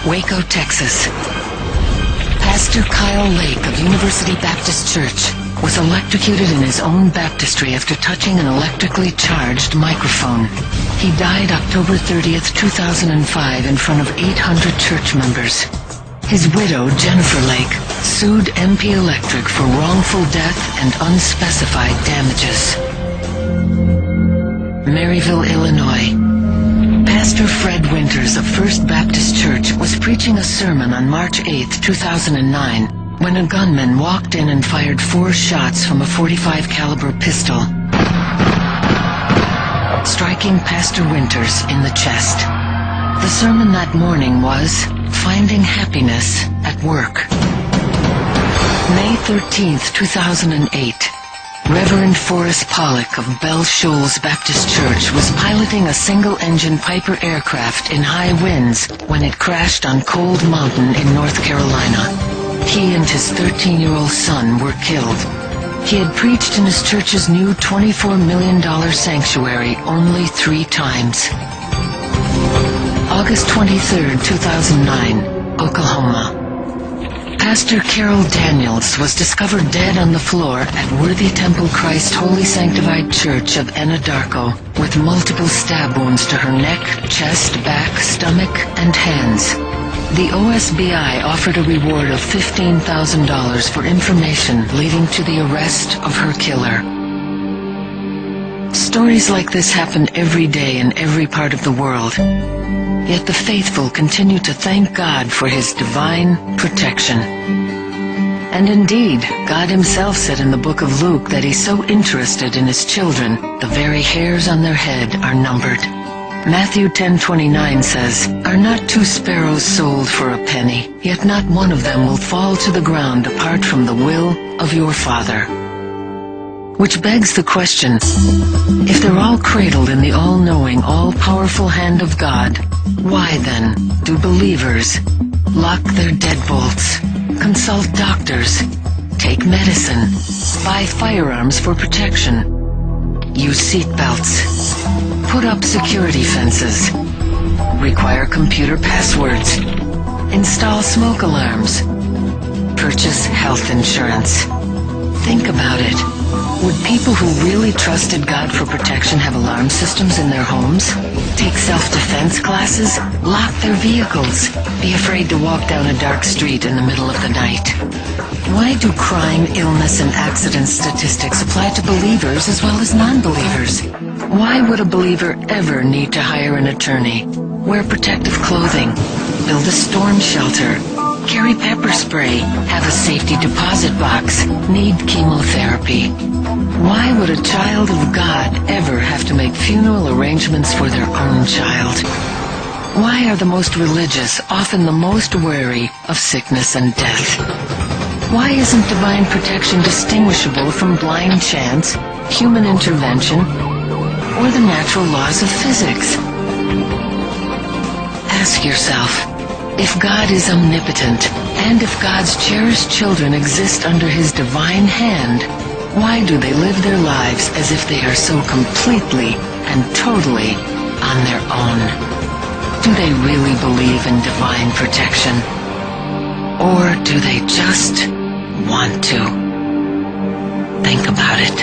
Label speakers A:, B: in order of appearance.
A: Waco, Texas. Pastor Kyle Lake of University Baptist Church was electrocuted in his own baptistry after touching an electrically charged microphone. He died October 30th, 2005 in front of 800 church members. His widow, Jennifer Lake, sued MP Electric for wrongful death and unspecified damages. Maryville, Illinois. Pastor Fred Winters of First Baptist Church was preaching a sermon on March 8, 2009, when a gunman walked in and fired 4 shots from a .45 caliber pistol, striking Pastor Winters in the chest. The sermon that morning was Finding Happiness at Work. May 13, 2008. Reverend Forrest Pollock of Bell Shoals Baptist Church was piloting a single-engine Piper aircraft in high winds when it crashed on Cold Mountain in North Carolina. He and his 13-year-old son were killed. He had preached in his church's new $24 million sanctuary only 3 times. August 23, 2009, Oklahoma. Pastor Carol Daniels was discovered dead on the floor at Worthy Temple Christ Holy Sanctified Church of Anadarko with multiple stab wounds to her neck, chest, back, stomach, and hands. The OSBI offered a reward of $15,000 for information leading to the arrest of her killer. Stories like this happen every day in every part of the world. Yet the faithful continue to thank God for His divine protection. And indeed, God Himself said in the book of Luke that He's so interested in His children, the very hairs on their head are numbered. Matthew 10:29 says, "Are not 2 sparrows sold for a penny? Yet not one of them will fall to the ground apart from the will of your Father." Which begs the question, if they're all cradled in the all-knowing, all-powerful hand of God, why then do believers lock their deadbolts, consult doctors, take medicine, buy firearms for protection, use seatbelts, put up security fences, require computer passwords, install smoke alarms, purchase health insurance? Think about it. Would people who really trusted God for protection have alarm systems in their homes? Take self-defense classes? Lock their vehicles? Be afraid to walk down a dark street in the middle of the night? Why do crime, illness, and accident statistics apply to believers as well as non-believers? Why would a believer ever need to hire an attorney, wear protective clothing, build a storm shelter, carry pepper spray, have a safety deposit box, need chemotherapy? Why would a child of God ever have to make funeral arrangements for their own child? Why are the most religious often the most wary of sickness and death? Why isn't divine protection distinguishable from blind chance, human intervention, or the natural laws of physics? Ask yourself, if God is omnipotent, and if God's cherished children exist under His divine hand, why do they live their lives as if they are so completely and totally on their own? Do they really believe in divine protection? Or do they just want to? Think about it.